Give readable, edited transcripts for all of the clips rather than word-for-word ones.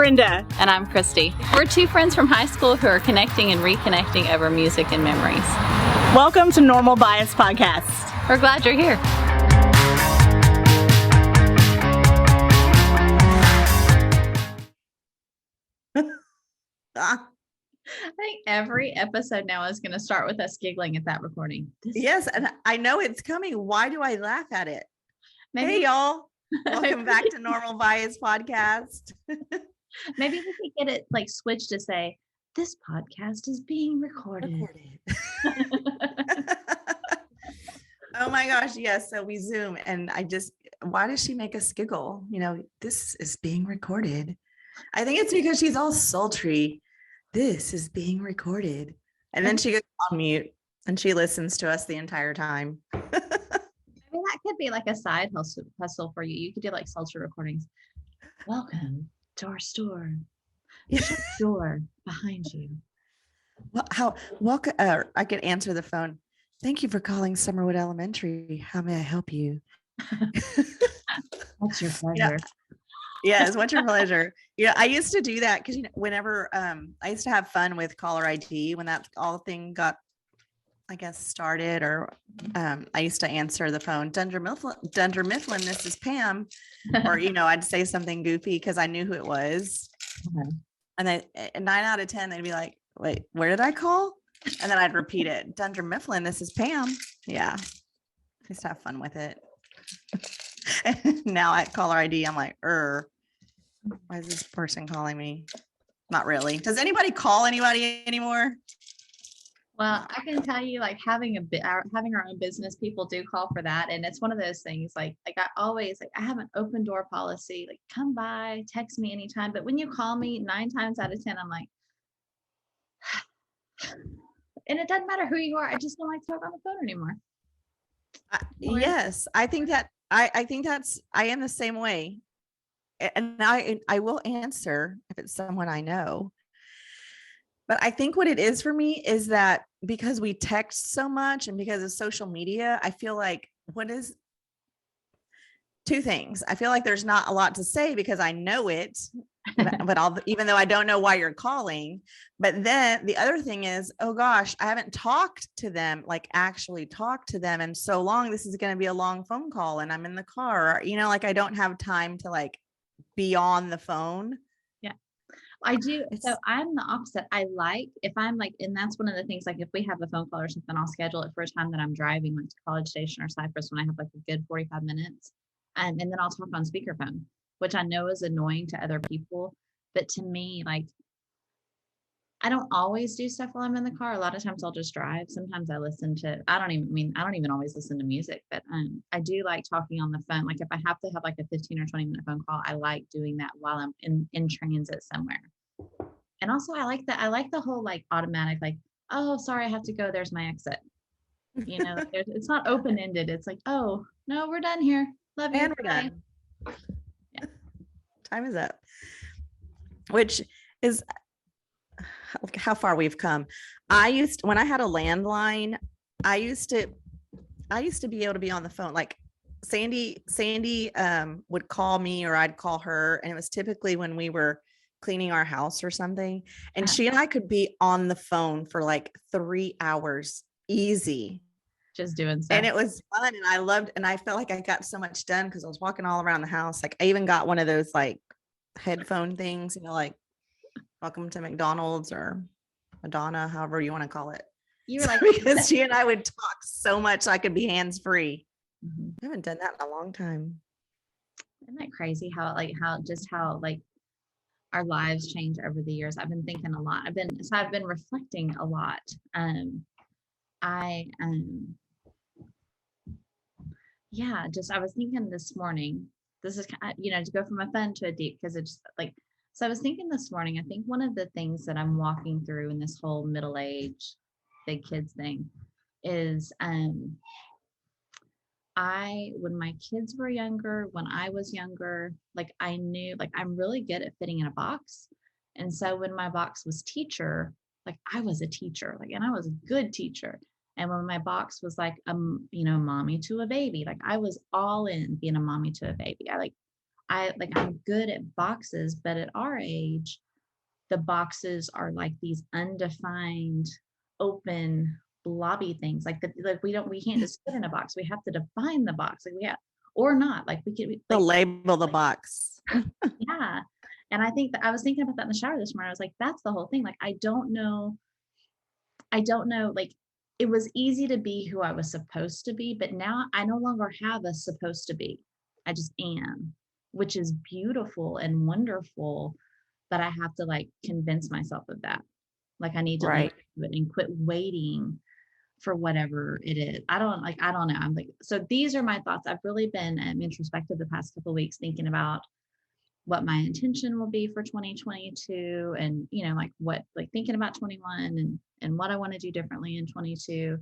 Brenda. And I'm Christy. We're two friends from high school who are connecting and reconnecting over music and memories. Welcome to Normal Bias Podcast. We're glad you're here. I think every episode now is going to start with us giggling at that recording. Yes, and I know it's coming. Why do I laugh at it? Maybe, hey, y'all. Welcome back to Normal Bias Podcast. Maybe we could get it like switched to say, this podcast is being recorded. Oh my gosh, yes. So we Zoom and why does she make us giggle? You know, this is being recorded. I think it's because she's all sultry. This is being recorded. And then she goes on mute and she listens to us the entire time. Maybe that could be like a side hustle for you. You could do like sultry recordings. Welcome to our store. Shut the door behind you. Well, I could answer the phone. Thank you for calling Summerwood Elementary. How may I help you? What's your pleasure? Yes, what's your pleasure? Yeah, I used to do that because whenever I used to have fun with caller ID when that all thing got, I guess, started, or I used to answer the phone, Dunder Mifflin, this is Pam, or I'd say something goofy because I knew who it was, and then 9 out of 10 they'd be like, "Wait, where did I call?" And then I'd repeat it, Dunder Mifflin, this is Pam. Yeah, I used to have fun with it. And now at caller ID, I'm like, why is this person calling me? Not really. Does anybody call anybody anymore? Well, I can tell you, like having our own business, people do call for that, and it's one of those things. Like I always I have an open door policy. Like, come by, text me anytime. But when you call me, 9 times out of 10, I'm like, and it doesn't matter who you are. I just don't like to talk on the phone anymore. Yes, I think that I think I am the same way. And I will answer if it's someone I know. But I think what it is for me is that because we text so much and because of social media, I feel like two things. I feel like there's not a lot to say because I know it, but even though I don't know why you're calling. But then the other thing is, oh gosh, I haven't talked to them, like actually talked to them in so long. This is going to be a long phone call and I'm in the car, like I don't have time to like be on the phone. Yeah, I do. So I'm the opposite. I like if I'm like, and that's one of the things, like if we have a phone call or something, I'll schedule it for a time that I'm driving, like to College Station or Cypress, when I have like a good 45 minutes. And then I'll talk on speakerphone, which I know is annoying to other people. But to me, like, I don't always do stuff while I'm in the car. A lot of times I'll just drive. Sometimes I listen to, I don't even always listen to music, but I do like talking on the phone. Like if I have to have like a 15 or 20 minute phone call, I like doing that while I'm in transit somewhere. And also I like the whole like automatic, like, oh, sorry, I have to go. There's my exit. It's not open-ended. It's like, oh no, we're done here. Love you. And we're done. Yeah. Time is up. Which is how far we've come. When I had a landline, I used to be able to be on the phone. Like Sandy would call me or I'd call her. And it was typically when we were cleaning our house or something. And she and I could be on the phone for like 3 hours easy. Just doing stuff. And it was fun. And I felt like I got so much done because I was walking all around the house. Like I even got one of those like headphone things, like welcome to McDonald's or Madonna, however you want to call it. You were like, because she and I would talk so much I could be hands-free. Mm-hmm. I haven't done that in a long time. Isn't that crazy how our lives change over the years? I've been thinking a lot. I've been reflecting a lot. I was thinking this morning, this is, to go from a fun to a deep, because it's like, so I was thinking this morning, I think one of the things that I'm walking through in this whole middle age, big kids thing is, when my kids were younger, when I was younger, like I knew, like I'm really good at fitting in a box. And so when my box was teacher, like I was a teacher, like, and I was a good teacher. And when my box was like, mommy to a baby, like I was all in being a mommy to a baby. I'm good at boxes, but at our age, the boxes are like these undefined, open, blobby things. Like we can't just fit in a box. We have to define the box. Like we have, or not. Like we could, The like, label the box. yeah. And I think that I was thinking about that in the shower this morning. I was like, that's the whole thing. Like, I don't know. Like, it was easy to be who I was supposed to be, but now I no longer have a supposed to be. I just am, which is beautiful and wonderful. But I have to like convince myself of that. Like I need to lean Right. into it and quit waiting for whatever it is. I don't know. I'm like, so these are my thoughts. I've really been introspective the past couple of weeks, thinking about what my intention will be for 2022, and like what, like thinking about 21 and what I want to do differently in 22.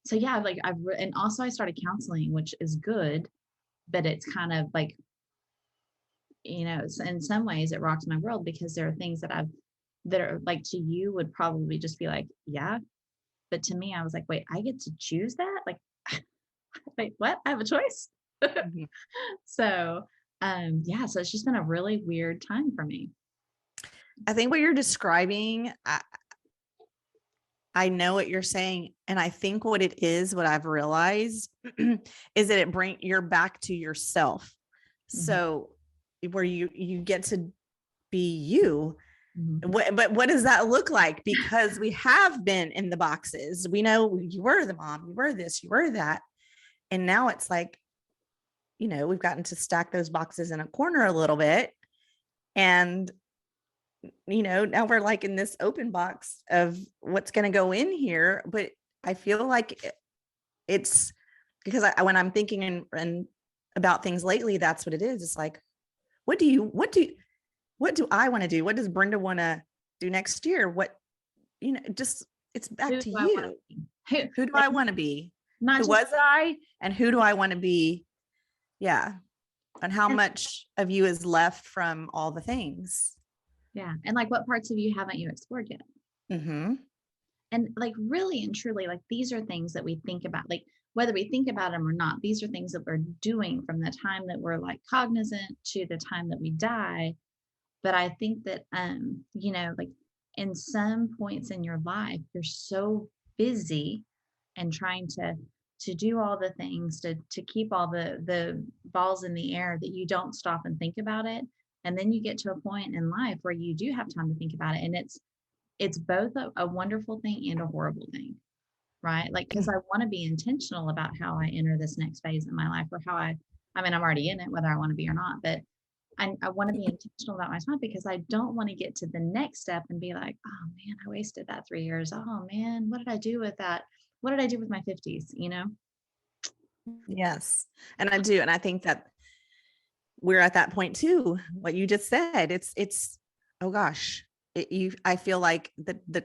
So yeah, like and also I started counseling, which is good, but it's kind of like, in some ways it rocks my world, because there are things that are like, to you would probably just be like, yeah, but to me I was like, wait, I get to choose that? Like, wait, what? I have a choice? Mhm. So yeah, so it's just been a really weird time for me. I think what you're describing, I know what you're saying. And I think what it is, what I've realized is that you're back to yourself. Mhm. So where you get to be you. Mhm. But what does that look like? Because we have been in the boxes. We know you were the mom, you were this, you were that. And now it's like, we've gotten to stack those boxes in a corner a little bit. And, now we're like in this open box of what's going to go in here. But I feel like it's because when I'm thinking and about things lately, that's what it is. It's like, what do I want to do? What does Brenda want to do next year? Just, it's back Who to do I wanna you. be? Who do I want to be? Not Who just was I? And who do I want to be? Yeah. And how and- much of you is left from all the things? yeah, and like, what parts of you haven't you explored yet? Mm-hmm. And like, really and truly, like, these are things that we think about, like whether we think about them or not, these are things that we're doing from the time that we're like cognizant to the time that we die. But I think that like, in some points in your life, you're so busy and trying to do all the things to keep all the balls in the air, that you don't stop and think about it. And then you get to a point in life where you do have time to think about it, and it's both a wonderful thing and a horrible thing, right? Like, because I want to be intentional about how I enter this next phase in my life, or how I mean, I'm already in it, whether I want to be or not, but I want to be intentional about my time, because I don't want to get to the next step and be like, oh man, I wasted that 3 years. Oh man, what did I do with that? What did I do with my 50s? Yes. And I do. And I think that we're at that point too. What you just said, it's, oh gosh, I feel like the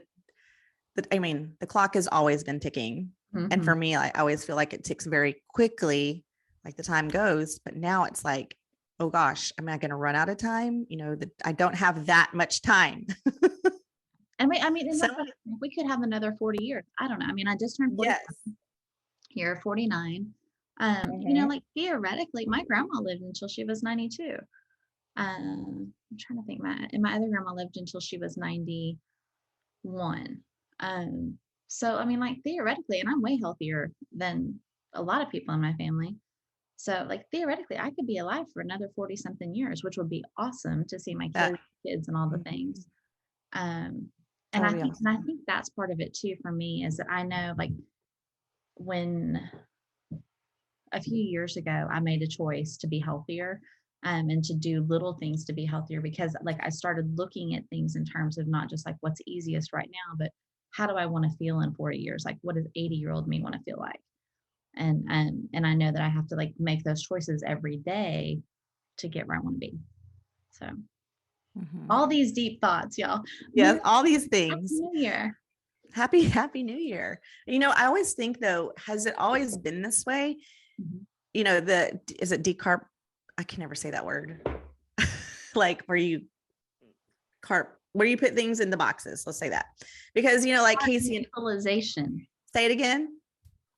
clock has always been ticking. And for Mhm. me, I always feel like it ticks very quickly, like the time goes, but now it's like, oh gosh, am I going to run out of time? I don't have that much time. And I mean, and So we could have another 40 years. I don't know. I mean, I just turned 40 yes. here, 49. Mhm. Like, theoretically, my grandma lived until she was 92. I'm trying to think. My other grandma lived until she was 91. So I mean, like, theoretically, and I'm way healthier than a lot of people in my family. So like, theoretically, I could be alive for another 40 something years, which would be awesome to see my That kids and all the Mhm. things. Um, That and would be I awesome. think that's part of it too for me, is that I know, like, when a few years ago I made a choice to be healthier, and to do little things to be healthier, because like, I started looking at things in terms of not just like what's easiest right now, but how do I want to feel in 40 years? Like, what does 80-year-old me want to feel like? And I know that I have to like make those choices every day to get where I want to be. So Mhm. all these deep thoughts, y'all. Yes, all these Happy things. New Year. Happy New Year. I always think though, has it always been this way? Mhm. Is it decarb? I can never say that word. Like where you put things in the boxes. Let's say that. Because like Casey and Utilization. say it again.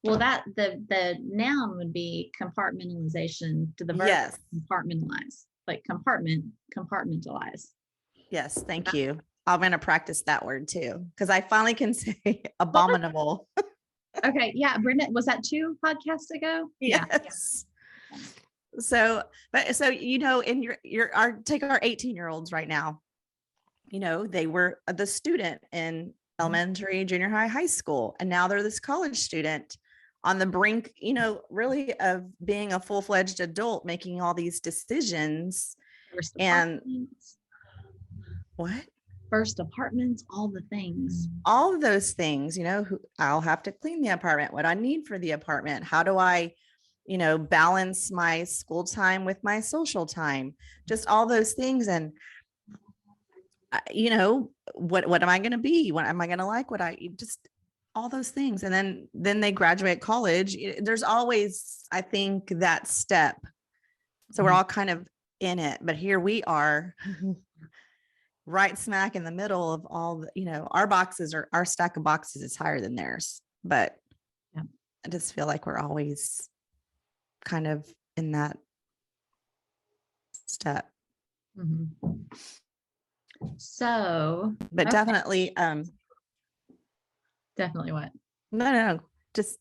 Well, that the noun would be compartmentalization to the verb Yes. compartmentalize, like compartmentalize. Yes. Thank you. I'm going to practice that word too, because I finally can say abominable. Okay, yeah, Brenda, was that 2 podcasts ago? Yeah. Yes. So, but so, in our take our 18-year-olds right now, they were the student in elementary, junior high, high school, and now they're this college student on the brink, really of being a full-fledged adult, making all these decisions. First And apartments, what? first apartments, all the things. All of those things, I'll have to clean the apartment, what I need for the apartment. How do I, balance my school time with my social time, just all those things. And, what am I going to be? What am I going to like? What just all those things. And then they graduate college. There's always, I think, that step. So we're all kind of in it, but here we are right smack in the middle of all the, our stack of boxes is higher than theirs, but yeah. I just feel like we're always kind of in that step. Mm-hmm. So, but okay. definitely, definitely what? No, just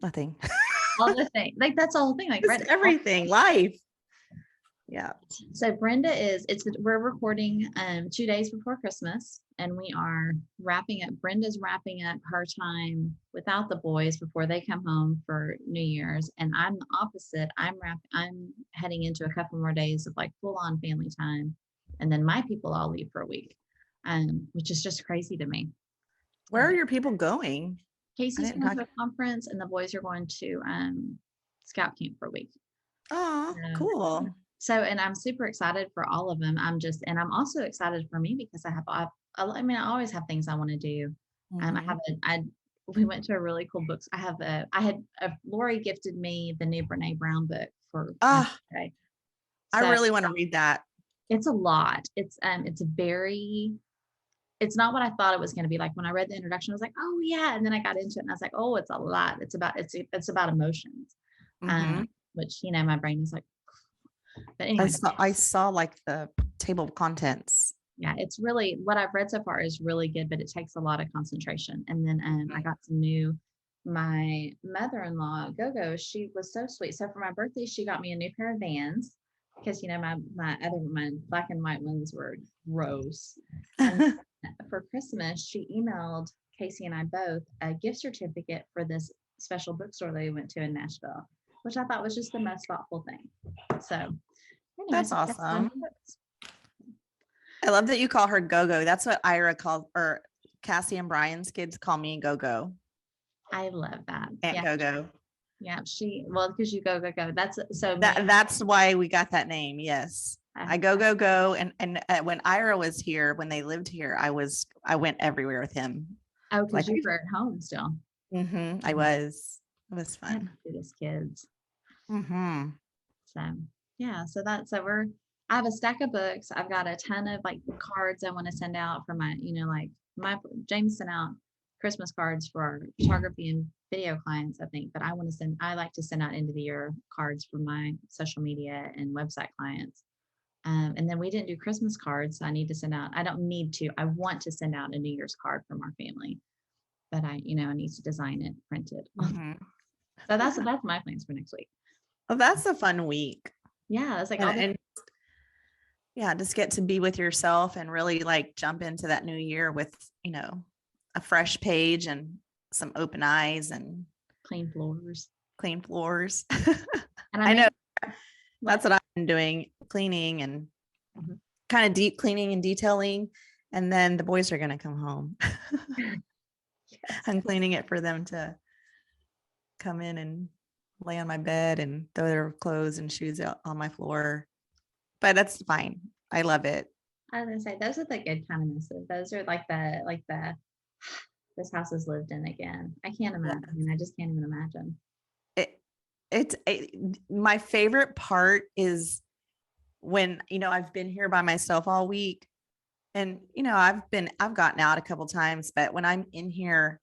nothing. All the things, like that's the whole thing, like Just everything, life. Yeah. So Brenda we're recording 2 days before Christmas, and we are wrapping up. Brenda's wrapping up her time without the boys before they come home for New Year's, and I'm the opposite. I'm heading into a couple more days of like full on family time, and then my people all leave for a week, which is just crazy to me. Where are your people going? Casey's going to a conference, and the boys are going to scout camp for a week. Oh, cool. So, and I'm super excited for all of them. And I'm also excited for me because I always have things I want to do. Mm-hmm. We went to a really cool books. Lori gifted me the new Brene Brown book for today. So, I really want to read that. It's a lot. It's not what I thought it was going to be. Like when I read the introduction, I was like, oh yeah. And then I got into it and I was like, oh, it's a lot. It's about emotions. Mm-hmm. Which, my brain is like, but anyway, I saw like the table of contents. Yeah, it's really what I've read so far is really good, but it takes a lot of concentration. And then I got my mother-in-law, Gogo, she was so sweet. So for my birthday, she got me a new pair of Vans because my black and white ones were gross. And for Christmas, she emailed Casey and I both a gift certificate for this special bookstore that we went to in Nashville, which I thought was just the most thoughtful thing. So anyways, that's awesome. I love that you call her Gogo. That's what Ira calls, or Cassie and Brian's kids call me Gogo. I love that. Aunt Gogo. Yeah, because you go. That's why we got that name. Yes. I go. And when Ira was here, when they lived here, I went everywhere with him. Oh, because you were at home still. Mm-hmm, I was. It was fun. As kids. Mm-hmm. So yeah, I have a stack of books. I've got a ton of like cards I want to send out for my, James sent out Christmas cards for our photography and video clients, I think, but I like to send out end of the year cards for my social media and website clients. And then we didn't do Christmas cards. So I need to send out, I don't need to, I want to send out a New Year's card from our family, but I need to design it, print it. Mm-hmm. So that's my plans for next week. Oh, that's a fun week. Yeah. It's like, just get to be with yourself and really like jump into that new year with, a fresh page and some open eyes and clean floors. And I know that's what I've been doing, cleaning and kind of deep cleaning and detailing. And then the boys are going to come home. Yes. I'm cleaning it for them to come in and lay on my bed and throw their clothes and shoes out on my floor. But that's fine. I love it. I was gonna say those are the good kind of misses. Those are like the this house is lived in again. I can't imagine. Yeah. I just can't even imagine. My favorite part is when I've been here by myself all week, and I've gotten out a couple times, but when I'm in here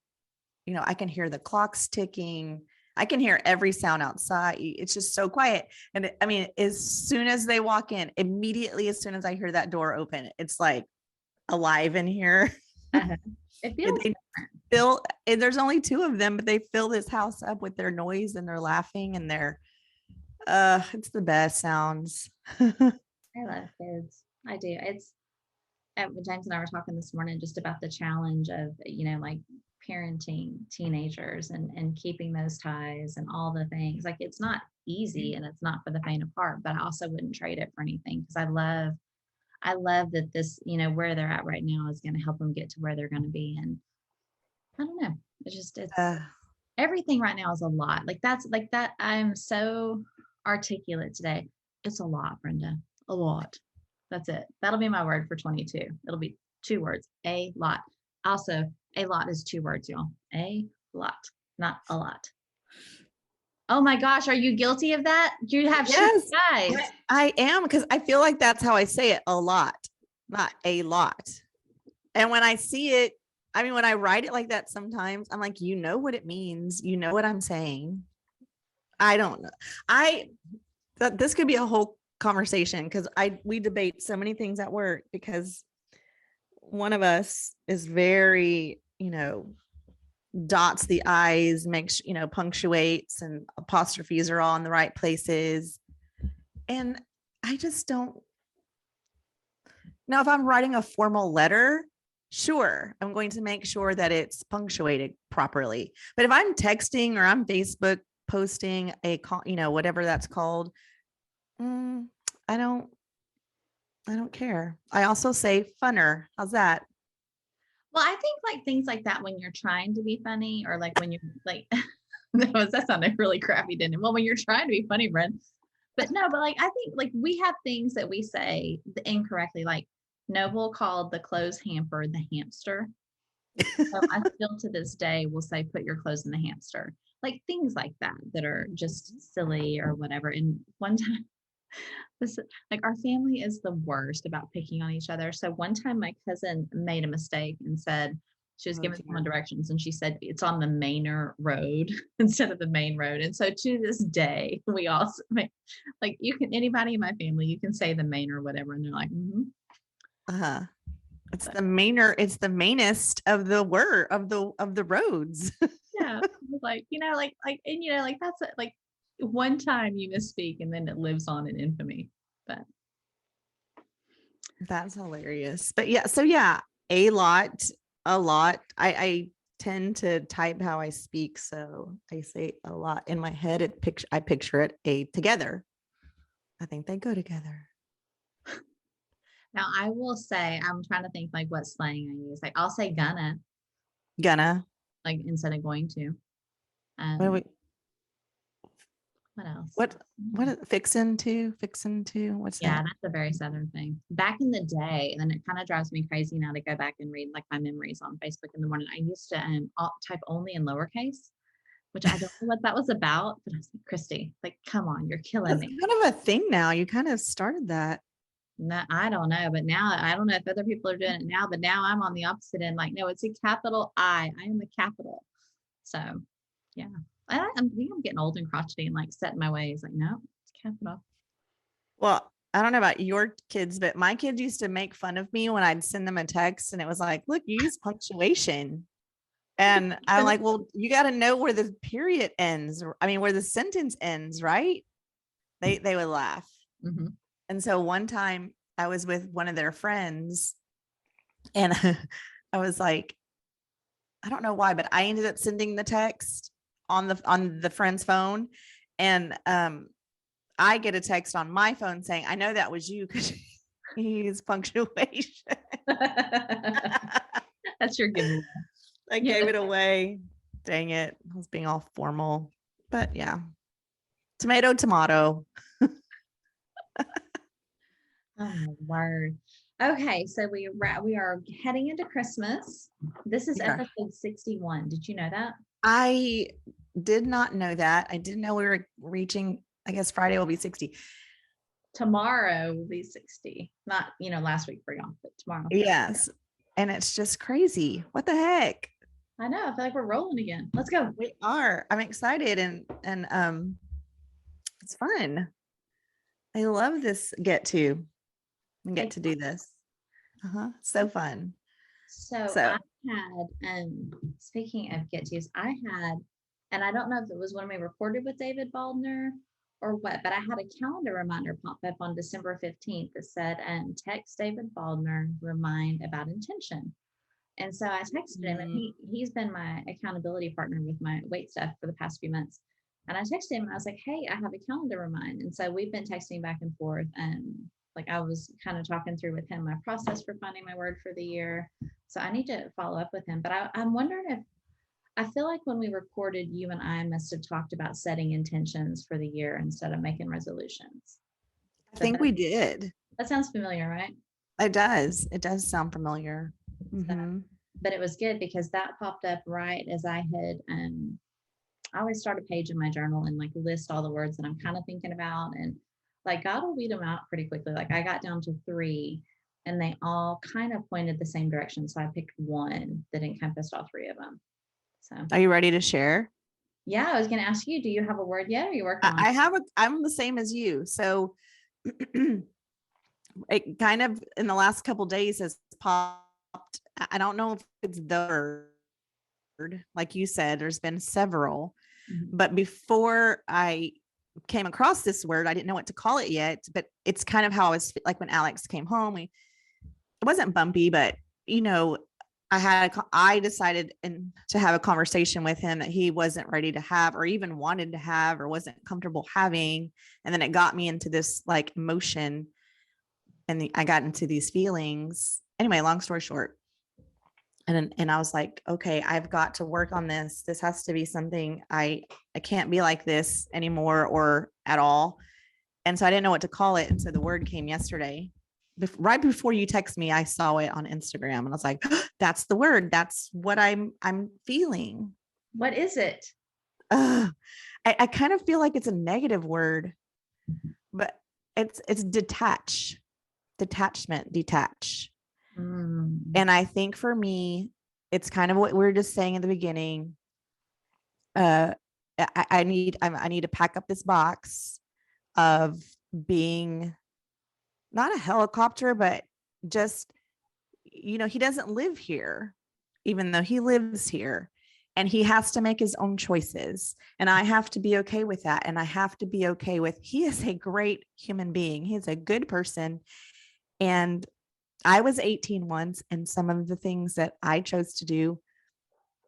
I can hear the clocks ticking. I can hear every sound outside. It's just so quiet. And I mean, as soon as they walk in, immediately, as soon as I hear that door open, it's like alive in here. Uh-huh. It feels They fill, and there's only two of them, but they fill this house up with their noise and they're laughing and it's the best sounds. I love kids. I do. It's James and I were talking this morning just about the challenge of, like parenting teenagers and keeping those ties and all the things. Like it's not easy and it's not for the faint of heart, but I also wouldn't trade it for anything because I love that this, where they're at right now is going to help them get to where they're going to be. And I don't know. It's everything right now is a lot. Like that's like that. I'm so articulate today. It's a lot, Brenda. A lot. That's it. That'll be my word for 22. It'll be 2 words. A lot. Also, a lot is 2 words, y'all. A lot, not a lot. Oh my gosh, are you guilty of that? You have Yes, guys. I am, because I feel like that's how I say it, a lot, not a lot. And when I see it, I mean, when I write it like that, sometimes I'm like, what it means. You know what I'm saying. I don't know. This could be a whole conversation because we debate so many things at work because one of us is very, dots the I's, makes, punctuates, and apostrophes are all in the right places. And I just don't. Now, if I'm writing a formal letter, sure, I'm going to make sure that it's punctuated properly. But if I'm texting or I'm Facebook posting whatever that's called, I don't care. I also say funner. How's that? Well, I think like things like that when you're trying to be funny or like when you're like, that sounded really crappy, didn't it? Well, when you're trying to be funny, Brent. But no, but like I think like we have things that we say incorrectly. Like Noble called the clothes hamper the hamster. So I still to this day will say put your clothes in the hamster. Like things like that are just silly or whatever. And one time like our family is the worst about picking on each other. So one time my cousin made a mistake and said she was giving someone directions and she said it's on the Manor Road instead of the main road. And so to this day, we also like anybody in my family, you can say the Manor or whatever, and they're like, It's the Manor. It's the mainest of the word of the roads. Yeah, like and that's like one time you misspeak and then it lives on in infamy. But that's hilarious. But yeah, so yeah, a lot. I tend to type how I speak, so I say a lot in my head. I picture it together. I think they go together. now I will say I'm trying to think like what slang I use. Like I'll say gonna like instead of going to. What else? What fixing to? What's that? Yeah, that's a very Southern thing. Back in the day, and then it kind of drives me crazy now to go back and read like my memories on Facebook in the morning. I used to type only in lowercase, which I don't know what that was about, but I was like, Christy, like, come on, you're killing me. Kind of a thing now. You kind of started that. No, I don't know, but now I don't know if other people are doing it now, but now I'm on the opposite end. Like, no, it's a capital I. I am a capital. So, yeah. I think I'm getting old and crotchety and like set in my ways. Like, no, it's capital. Well, I don't know about your kids, but my kids used to make fun of me when I'd send them a text and it was like, look, you use punctuation. And I'm like, well, you got to know where the period ends. I mean, where the sentence ends, right? They would laugh. Mm-hmm. And so one time I was with one of their friends and I was like, I don't know why, but I ended up sending the text on the friend's phone. And I get a text on my phone saying, I know that was you because you use punctuation. That's your giveaway. I gave it away. Dang it. I was being all formal. But yeah. Tomato. Oh my word. Okay, so we are heading into Christmas. This is episode 61. Did you know that? I did not know that. I didn't know we were reaching, I guess Friday will be 60. Tomorrow will be 60. Not, last week for y'all, but tomorrow. Yes. And it's just crazy. What the heck? I know. I feel like we're rolling again. Let's go. We are. I'm excited and it's fun. I love this get to do this. So fun. So So I had, speaking of get tos, I had, and I don't know if it was when we recorded with David Baldner or what, but I had a calendar reminder pop up on December 15th that said, text David Baldner, remind about intention. And so I texted him, and he's been my accountability partner with my weight stuff for the past few months. And I texted him, and I was like, hey, I have a calendar remind. And so we've been texting back and forth. And like I was kind of talking through with him my process for finding my word for the year. So I need to follow up with him. But I'm wondering if, I feel like when we recorded, you and I must have talked about setting intentions for the year instead of making resolutions. I think we did. That sounds familiar, right? It does. It does sound familiar. But it was good because that popped up right as I had, I always start a page in my journal and like list all the words that I'm kind of thinking about. And like God will weed them out pretty quickly. Like I got down to 3 and they all kind of pointed the same direction. So I picked one that encompassed all 3 of them. So are you ready to share? Yeah, I was going to ask you, do you have a word yet? Or are you working on it? I'm the same as you. So it kind of in the last couple days has popped. I don't know if it's the word, like you said, there's been several, but before I came across this word, I didn't know what to call it yet, but it's kind of how I was like when Alex came home, it wasn't bumpy, but I decided to have a conversation with him that he wasn't ready to have, or even wanted to have, or wasn't comfortable having. And then it got me into this like emotion and I got into these feelings. Anyway, long story short. And I was like, okay, I've got to work on this. This has to be something I can't be like this anymore or at all. And so I didn't know what to call it. And so the word came yesterday. Right before you text me, I saw it on Instagram and I was like, that's the word. That's what I'm feeling. What is it? I kind of feel like it's a negative word, but it's detach. And I think for me, it's kind of what we were just saying in the beginning. I need to pack up this box of being not a helicopter, but just, he doesn't live here, even though he lives here, and he has to make his own choices. And I have to be okay with that. And I have to be okay with, he is a great human being. He's a good person. And I was 18 once, and some of the things that I chose to do,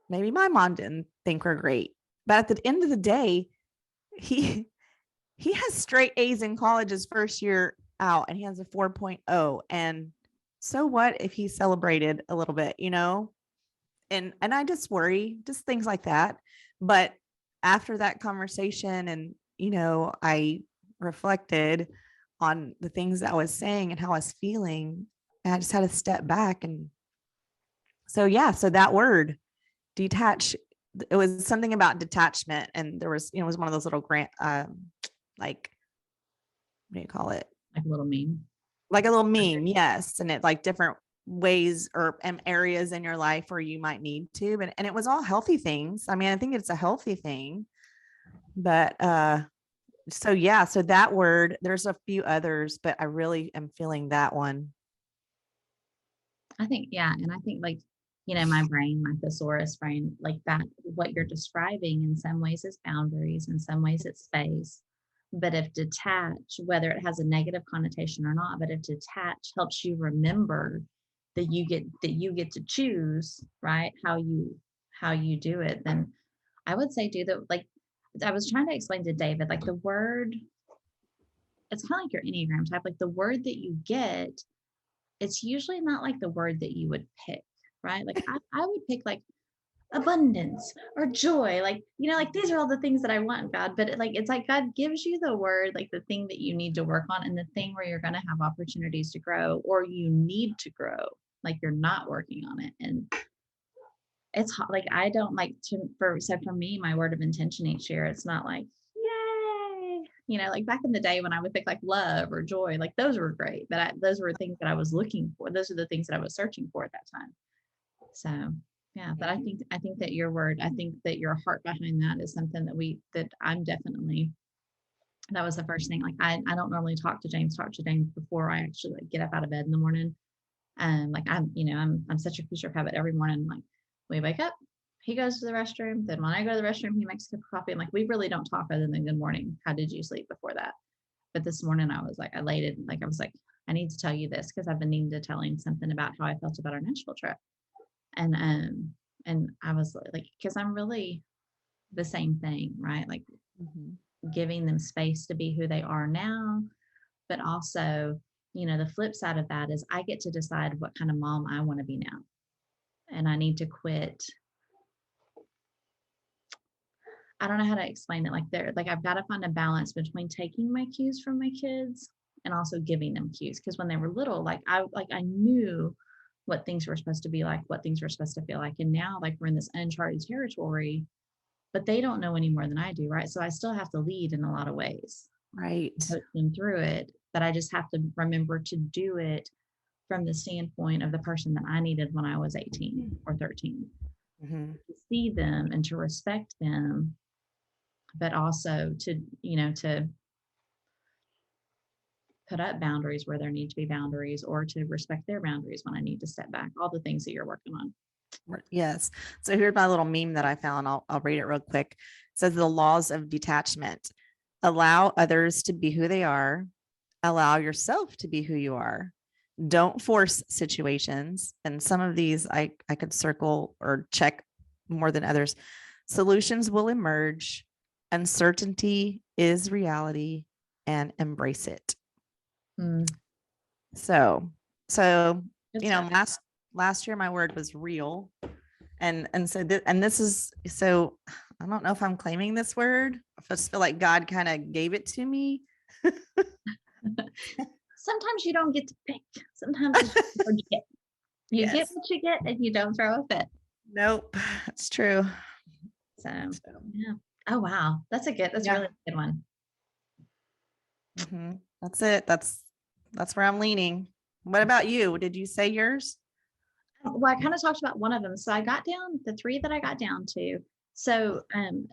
maybe my mom didn't think were great. But at the end of the day, he has straight A's in college his first year out, and he has a 4.0. And so what if he celebrated a little bit, And I just worry, just things like that. But after that conversation, and I reflected on the things that I was saying and how I was feeling. And I just had to step back. And so that word, detach, it was something about detachment. And there was, it was one of those little like, what do you call it? Like a little meme. Like a little meme. Yes. And it like different ways or areas in your life where you might need to, and it was all healthy things. I mean, I think it's a healthy thing, but, so that word, there's a few others, but I really am feeling that one. I think, yeah. And I think like, my brain, my thesaurus brain, like that, what you're describing in some ways is boundaries, in some ways it's space. But if detach, whether it has a negative connotation or not, but if detach helps you remember that you get to choose, right, how you do it, then I would say do the, like I was trying to explain to David, like the word, it's kind of like your Enneagram type, like the word that you get, it's usually not like the word that you would pick, right? Like I would pick like abundance or joy, like, like these are all the things that I want, God, but it's like God gives you the word, like the thing that you need to work on and the thing where you're going to have opportunities to grow, or you need to grow, like you're not working on it. And it's hot. Like I don't like for me, my word of intention each year, it's not like yay, like back in the day when I would pick like love or joy, like those were great, but those were things that I was looking for. Those are the things that I was searching for at that time. So Yeah, but I think that your word, I think that your heart behind that is something that I'm definitely, that was the first thing. Like I don't normally talk to James before I actually like get up out of bed in the morning. Like I'm such a creature of habit every morning. Like we wake up, he goes to the restroom. Then when I go to the restroom, he makes a cup of coffee. And like we really don't talk other than good morning. How did you sleep before that? But this morning I was like, I laid it, like I was like, I need to tell you this because I've been needing to tell him something about how I felt about our Nashville trip. And I was like, because I'm really the same thing, right? Like Mhm. giving them space to be who they are now, but also, the flip side of that is I get to decide what kind of mom I want to be now. And I need to quit. I don't know how to explain it. Like I've got to find a balance between taking my cues from my kids and also giving them cues. Because when they were little, I knew what things were supposed to be like, what things were supposed to feel like. And now like we're in this uncharted territory, but they don't know any more than I do, right? So I still have to lead in a lot of ways, Right. coach them through it, but I just have to remember to do it from the standpoint of the person that I needed when I was 18 or 13, Mhm. to see them and to respect them, but also to put up boundaries where there need to be boundaries, or to respect their boundaries when I need to step back, all the things that you're working on. Yes. So here's my little meme that I found. I'll read it real quick. It says the laws of detachment. Allow others to be who they are. Allow yourself to be who you are. Don't force situations. And some of these I could circle or check more than others. Solutions will emerge. Uncertainty is reality, and embrace it. Mm, So, good stuff. last year my word was real. And so this is, so I don't know if I'm claiming this word. I just feel like God kind of gave it to me. Sometimes you don't get to pick. Sometimes it's just what you get. You get Yes. what you get, and you don't throw a fit. Nope. It's true. So So, yeah. Oh wow, that's yeah. really a good one. That's it. That's where I'm leaning. What about you? Did you say yours? Well, I kind of talked about one of them. So I got down the three that I got down to. So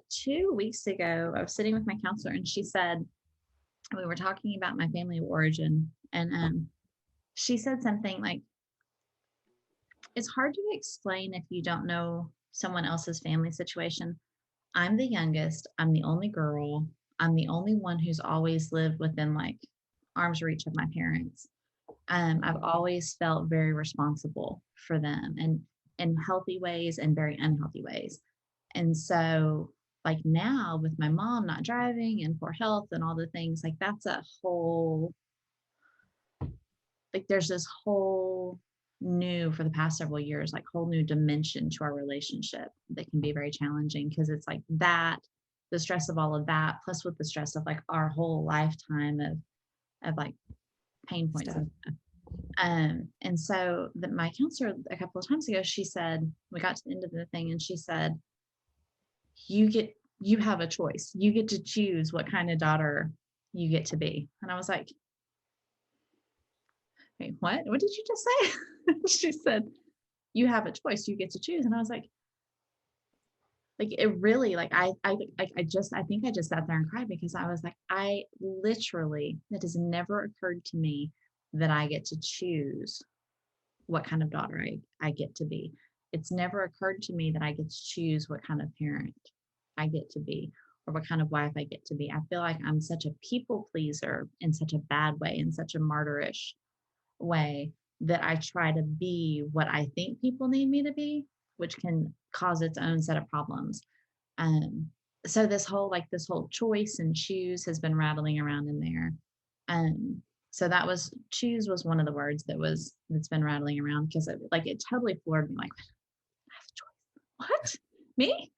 2 weeks ago, I was sitting with my counselor, and she said, we were talking about my family of origin, and she said something like, it's hard to explain if you don't know someone else's family situation. I'm the youngest. I'm the only girl. I'm the only one who's always lived within like arm's reach of my parents. I've always felt very responsible for them, and in healthy ways and very unhealthy ways. And so, like now with my mom not driving and poor health and all the things, like that's a whole, like there's this whole new, for the past several years, like whole new dimension to our relationship that can be very challenging, because it's like that, the stress of all of that, plus with the stress of like our whole lifetime of like pain points and stuff. And so my counselor a couple of times ago, she said, we got to the end of the thing, and she said, you have a choice. You get to choose what kind of daughter you get to be. And I was like, wait, what? What did you just say? She said, you have a choice. You get to choose. And I was like it really, like I think I just sat there and cried, because I was like, I literally, that has never occurred to me that I get to choose what kind of daughter I get to be. It's never occurred to me that I get to choose what kind of parent I get to be, or what kind of wife I get to be. I feel like I'm such a people pleaser in such a bad way, in such a martyrish way, that I try to be what I think people need me to be, which can cause its own set of problems. Um, so this whole choice and choose has been rattling around in there. So that was, choose was one of the words that's been rattling around, because it totally floored me. Like, I have a choice. What? Me?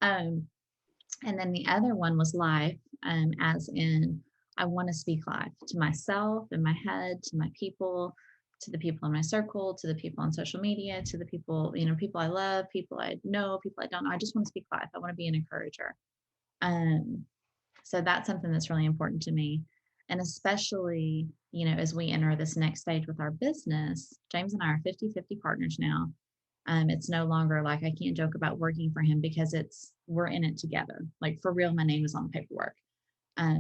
And then the other one was life, as in I want to speak life to myself, in my head, to my people, to the people in my circle, to the people on social media, to the people, people I love, people I know, people I don't know. I just want to speak life. I want to be an encourager. So that's something that's really important to me. And especially, as we enter this next stage with our business, James and I are 50-50 partners now. It's no longer like I can't joke about working for him because we're in it together. Like for real, my name is on the paperwork.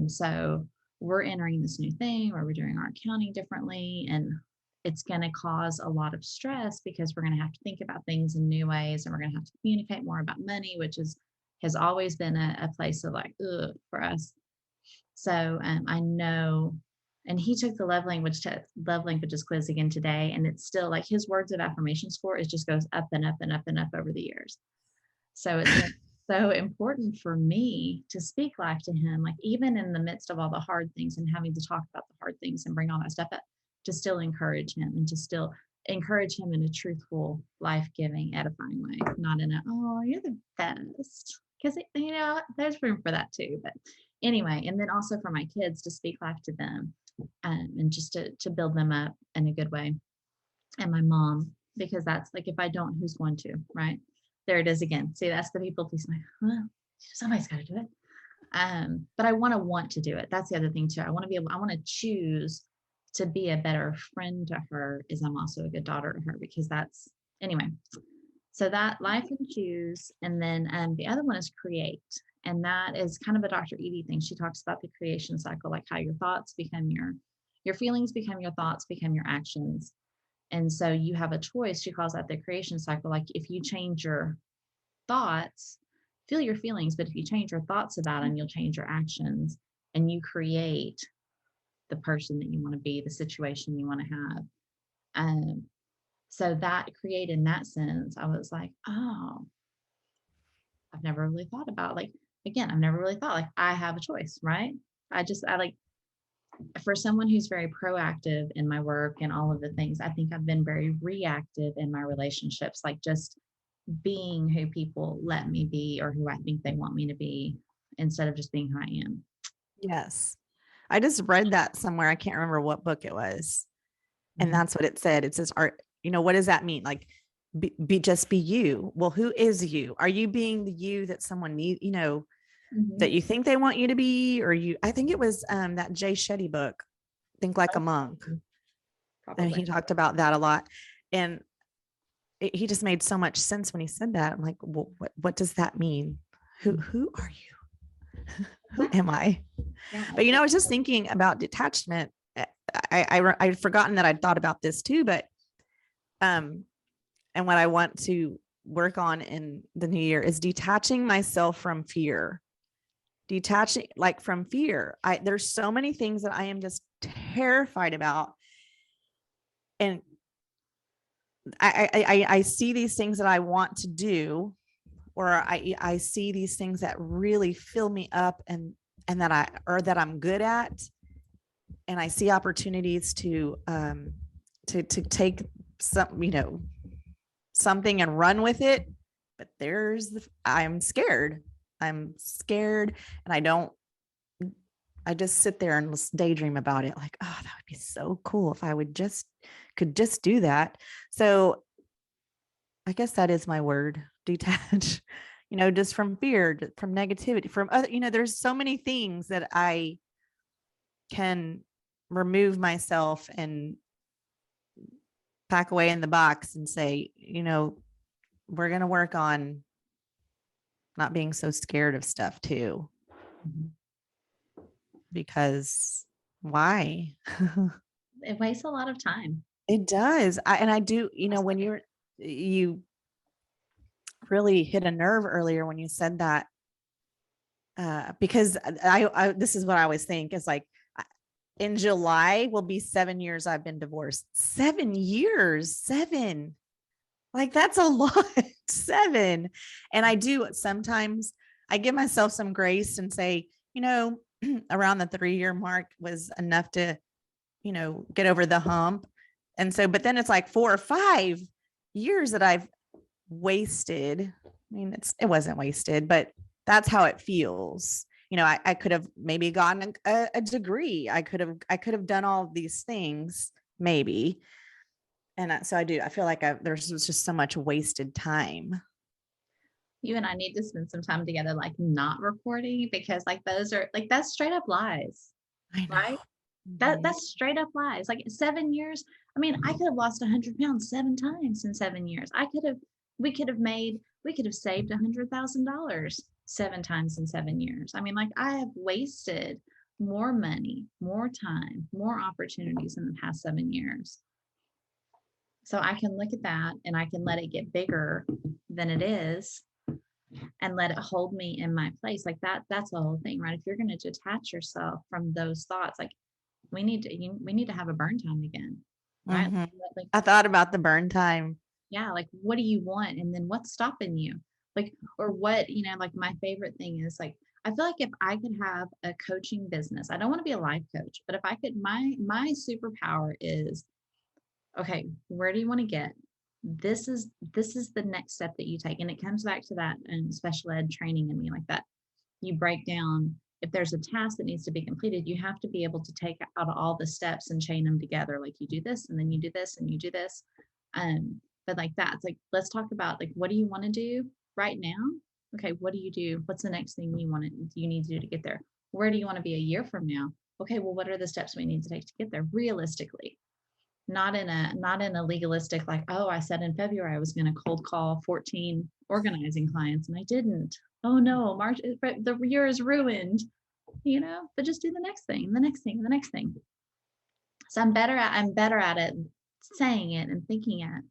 So we're entering this new thing where we're doing our accounting differently, and it's going to cause a lot of stress because we're going to have to think about things in new ways, and we're going to have to communicate more about money, which has always been a place of like, ugh, for us. So I know, and he took the love languages quiz again today, and it's still like his words of affirmation score is just goes up and up and up and up over the years. So it's so important for me to speak life to him, like even in the midst of all the hard things and having to talk about the hard things and bring all that stuff up, to still encourage him and to still encourage him in a truthful, life-giving, edifying way, not in a, oh, you're the best. Because, there's room for that too. But anyway, and then also for my kids to speak life to them, and just to build them up in a good way. And my mom, because that's like, if I don't, who's going to, right? There it is again. See, that's the people please. Well, somebody's got to do it. But I want to do it. That's the other thing too. I want to choose to be a better friend to her, as I'm also a good daughter to her, because that's, anyway. So that life and choose. And then the other one is create. And that is kind of a Dr. Edie thing. She talks about the creation cycle, like how your thoughts become your feelings become your thoughts, become your actions. And so you have a choice. She calls that the creation cycle. Like if you change your thoughts, feel your feelings, but if you change your thoughts about them, you'll change your actions, and you create the person that you want to be, the situation you want to have. So that create in that sense, I was like, oh, I've never really thought about, like, again, I've never really thought like I have a choice, right? I like, for someone who's very proactive in my work and all of the things, I think I've been very reactive in my relationships, like just being who people let me be or who I think they want me to be, instead of just being who I am. Yes. I just read that somewhere. I can't remember what book it was. And that's what it said. It says, what does that mean? Like, just be you. Well, who is you? Are you being the you that someone needs, that you think they want you to be, or I think it was that Jay Shetty book, Think Like a Monk. Probably. And he talked about that a lot. And he just made so much sense when he said that. I'm like, well, what does that mean? Who are you? Who am I? Yeah. But I was just thinking about detachment. I'd forgotten that I'd thought about this too, but and what I want to work on in the new year is detaching myself from fear. Detaching from fear. There's so many things that I am just terrified about. And I see these things that I want to do, or I see these things that really fill me up and that I'm good at. And I see opportunities to take some, something and run with it. But I'm scared. And I just sit there and daydream about it. Like, oh, that would be so cool if I could just do that. So I guess that is my word, detach, just from fear, from negativity, from other, there's so many things that I can remove myself and pack away in the box and say, we're going to work on not being so scared of stuff too. Because why? It wastes a lot of time. It does. I do, when you really hit a nerve earlier when you said that, because this is what I always think is like, in July will be 7 years I've been divorced. 7 years, 7. Like that's a lot. 7. And I do sometimes I give myself some grace and say, around the 3-year mark was enough to, get over the hump. And so, but then it's like 4 or 5 years that I've wasted. I mean, it wasn't wasted, but that's how it feels. I could have maybe gotten a degree. I could have done all these things maybe. And so I feel like there's just so much wasted time. You and I need to spend some time together, like not recording, because like those are like, that's straight up lies. I know. Right? That's straight up lies. Like 7 years. I mean, I could have lost 100 pounds 7 times in 7 years. I could have we could have saved $100,000 7 times in 7 years. I mean, like, I have wasted more money, more time, more opportunities in the past 7 years. So I can look at that and I can let it get bigger than it is and let it hold me in my place. Like that's the whole thing, right? If you're going to detach yourself from those thoughts, like we need to have a burn time again, right? Mhm. Like, I thought about the burn time. yeah, like what do you want? And then what's stopping you? Like, or what, like my favorite thing is like, I feel like if I could have a coaching business, I don't want to be a life coach, but if I could, my superpower is, okay, where do you want to get? This is the next step that you take. And it comes back to that special ed training in me, like that. You break down, if there's a task that needs to be completed, you have to be able to take out all the steps and chain them together. Like you do this and then you do this and you do this. But like that, it's like, let's talk about like, what do you want to do right now? Okay, what do you do? What's the next thing you need to do to get there? Where do you want to be a year from now? Okay, well, what are the steps we need to take to get there realistically? Not in a legalistic, like, oh, I said in February I was going to cold call 14 organizing clients and I didn't. Oh no, March, the year is ruined, but just do the next thing, the next thing, the next thing. So I'm better at it saying it and thinking it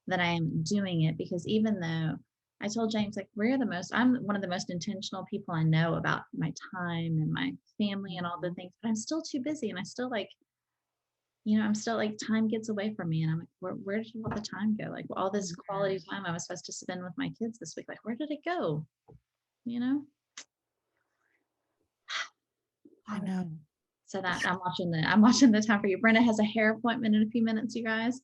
than I am doing it, because even though I told James, like, I'm one of the most intentional people I know about my time and my family and all the things, but I'm still too busy and I still like, I'm still like, time gets away from me and I'm like, where did all the time go? Like all this quality time I was supposed to spend with my kids this week, like, where did it go? You know? I know. So that I'm watching the time for you. Brenda has a hair appointment in a few minutes, you guys.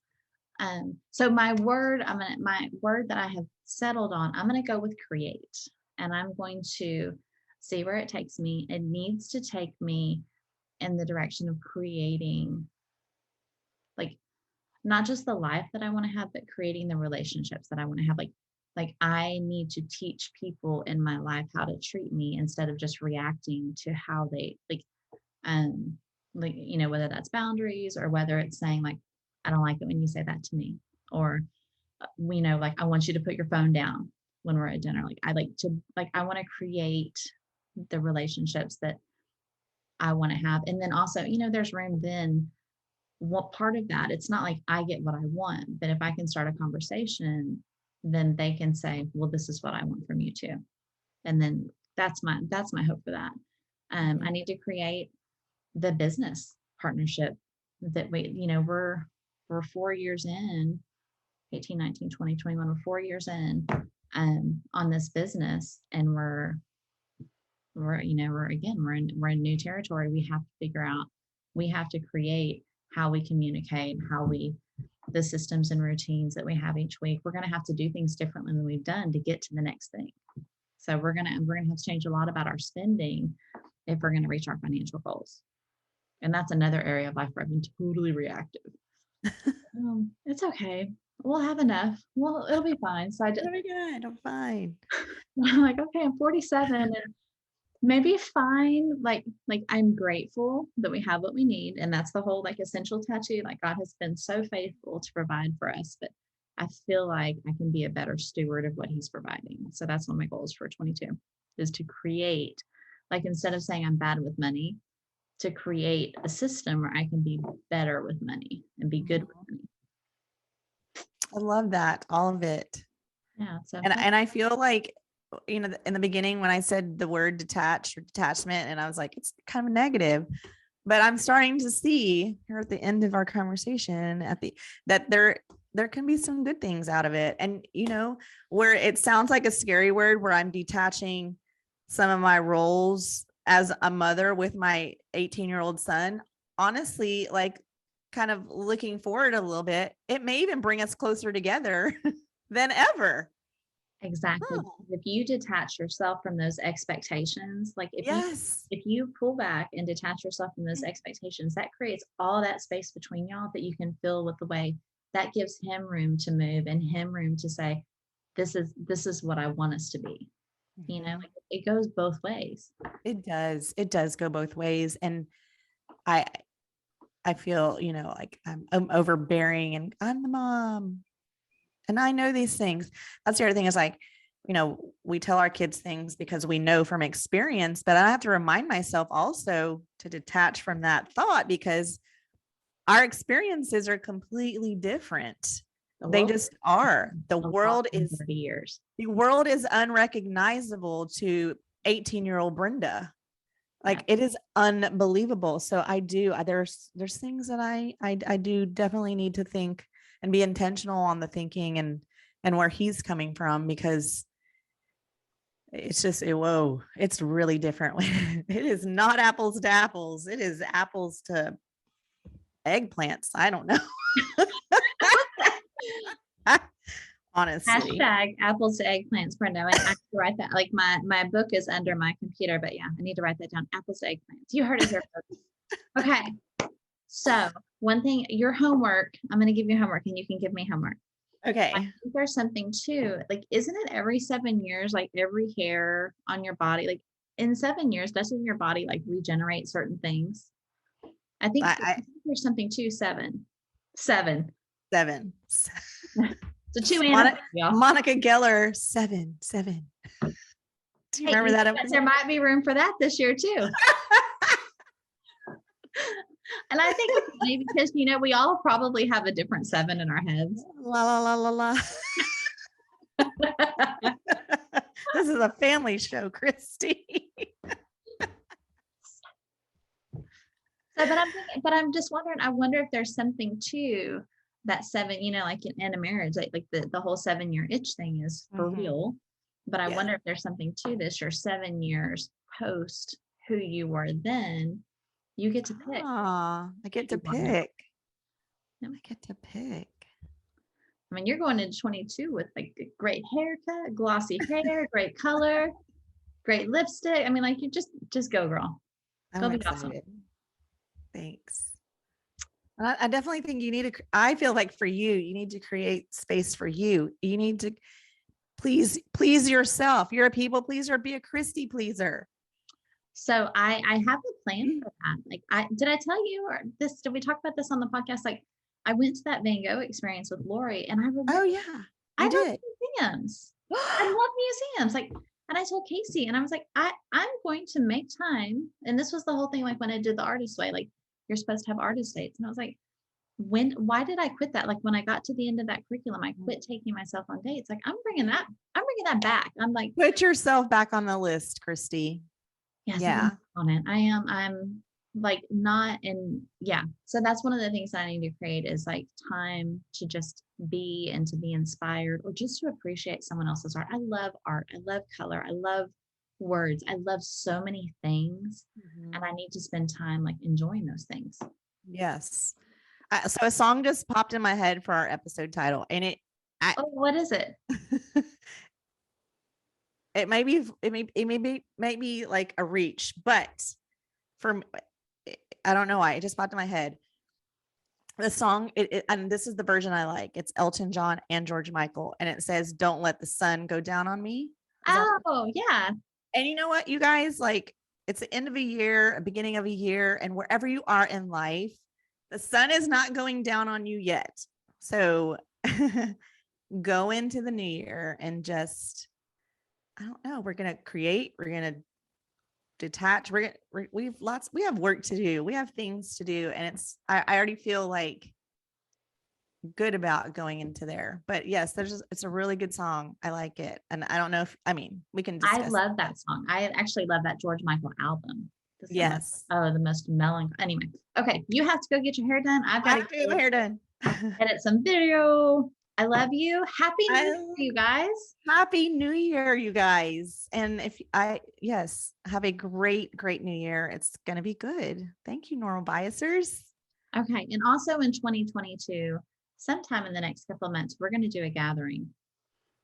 So my word that I have settled on, I'm gonna go with create. And I'm going to see where it takes me. It needs to take me in the direction of creating, like, not just the life that I want to have, but creating the relationships that I want to have. Like I need to teach people in my life how to treat me instead of just reacting to how they um whether that's boundaries or whether it's saying like, I don't like it when you say that to me, or like, I want you to put your phone down when we're at dinner. Like I want to create the relationships that I want to have. And then also, there's room then. What part of that, it's not like I get what I want, but if I can start a conversation, then they can say, well, this is what I want from you too. And then that's my hope for that. I need to create the business partnership that we're 4 years in, 18, 19, 20, 21, we're 4 years in on this business, and we're in new territory. We have to create how we communicate, the systems and routines that we have each week. We're going to have to do things differently than we've done to get to the next thing. So we're going to have to change a lot about our spending if we're going to reach our financial goals. And that's another area of life where I've been totally reactive. It's okay. We'll have enough. Well, it'll be fine. So It'll be good. I'm fine. I'm like, okay, I'm 47 and maybe fine. Like I'm grateful that we have what we need. And that's the whole like essential tattoo. Like God has been so faithful to provide for us, but I feel like I can be a better steward of what he's providing. So that's one of my goals for 22, is to create, like, instead of saying I'm bad with money, to create a system where I can be better with money and be good with money. I love that. All of it. Yeah. So And I feel like, in the beginning when I said the word detach or detachment, and I was like, it's kind of negative, but I'm starting to see here at the end of our conversation that there can be some good things out of it. And, where it sounds like a scary word, where I'm detaching some of my roles as a mother with my 18-year-old son, honestly, like, kind of looking forward a little bit, it may even bring us closer together than ever. exactly. If you detach yourself from those expectations, like if you pull back and detach yourself from those expectations, that creates all that space between y'all that you can fill with the way that gives him room to move and him room to say, this is what I want us to be. Like, it goes both ways. It does go both ways. And I feel, like I'm overbearing and I'm the mom. And I know these things. That's the other thing is like, we tell our kids things because we know from experience, but I have to remind myself also to detach from that thought because our experiences are completely different. They just are. The world is 30 years. The world is unrecognizable to 18-year-old Brenda. Like it is unbelievable. So there's things that I do definitely need to think and be intentional on the thinking and where he's coming from, because it's just, it's really different. It is not apples to apples. It is apples to eggplants. I don't know. Honestly. Hashtag apples to eggplants, Brenda. I have to write that. Like my book is under my computer, but yeah, I need to write that down. Apples to eggplants. You heard it here first. Okay. So one thing, your homework, I'm going to give you homework and you can give me homework. Okay. I think there's something too, like, isn't it every 7 years, like every hair on your body, like in 7 years, doesn't your body like regenerate certain things? I think there's something to seven. So 2 animals, Monica Geller, seven. Do you remember that? There might be room for that this year too. And I think it's funny because, we all probably have a different 7 in our heads. La, la, la, la, la. This is a family show, Christy. But I'm just wondering, I wonder if there's something to that 7, like in a marriage, like the whole 7-year itch thing is for real. But I wonder if there's something to this. You're 7 years post who you were then. You get to pick. I get to pick. I get to pick. I mean, you're going into 22 with like a great haircut, glossy hair, great color, great lipstick. I mean, like you just go, girl. I'm excited. Awesome. Thanks. I definitely think I feel like for you need to create space for you. You need to please yourself. You're a people pleaser, be a Christy pleaser. So I have a plan for that. Like did I tell you did we talk about this on the podcast? Like I went to that Van Gogh experience with Lori and I remember, I love museums. I love museums. Like, and I told Casey and I was like, I'm going to make time. And this was the whole thing. Like when I did the artist way, like you're supposed to have artist dates. And I was like, why did I quit that? Like when I got to the end of that curriculum, I quit taking myself on dates. Like I'm bringing that back. I'm like, put yourself back on the list, Christy. Yes, yeah. On it. I'm like not in. Yeah. So that's one of the things that I need to create is like time to just be and to be inspired or just to appreciate someone else's art. I love art. I love color. I love words. I love so many things. And I need to spend time like enjoying those things. Yes. So a song just popped in my head for our episode title and what is it? It may be like a reach, but I don't know why it just popped in my head. The song, and this is the version I like. It's Elton John and George Michael, and it says, "Don't let the sun go down on me." Yeah. And you know what, you guys, like it's the end of a year, a beginning of a year, and wherever you are in life, the sun is not going down on you yet. So go into the new year and just. I don't know. We're going to create, we're going to detach. We have work to do. We have things to do. And I already feel like good about going into there, but yes, it's a really good song. I like it. And I don't know we can discuss. I love that song. I actually love that George Michael album. Yes. The most melancholy. Anyway. Okay. You have to go get your hair done. I've got to get my hair done. Edit some video. I love you. Happy New Year, you guys. Happy New Year, you guys. And have a great New Year. It's going to be good. Thank you, Normal Biasers. Okay. And also in 2022, sometime in the next couple of months, we're going to do a gathering.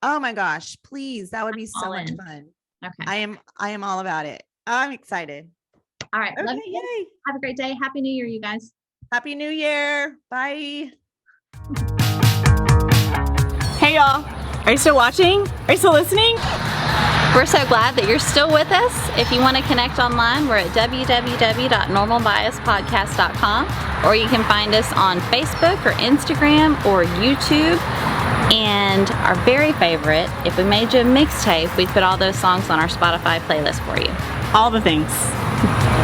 Oh my gosh, please. That would be so much fun. Okay. I am all about it. I'm excited. All right. Okay, love you. Yay. Have a great day. Happy New Year, you guys. Happy New Year. Bye. Hey y'all, are you still watching? Are you still listening? We're so glad that you're still with us. If you want to connect online, we're at www.normalbiaspodcast.com, or you can find us on Facebook or Instagram or YouTube. And our very favorite, if we made you a mixtape, we'd put all those songs on our Spotify playlist for you. All the things.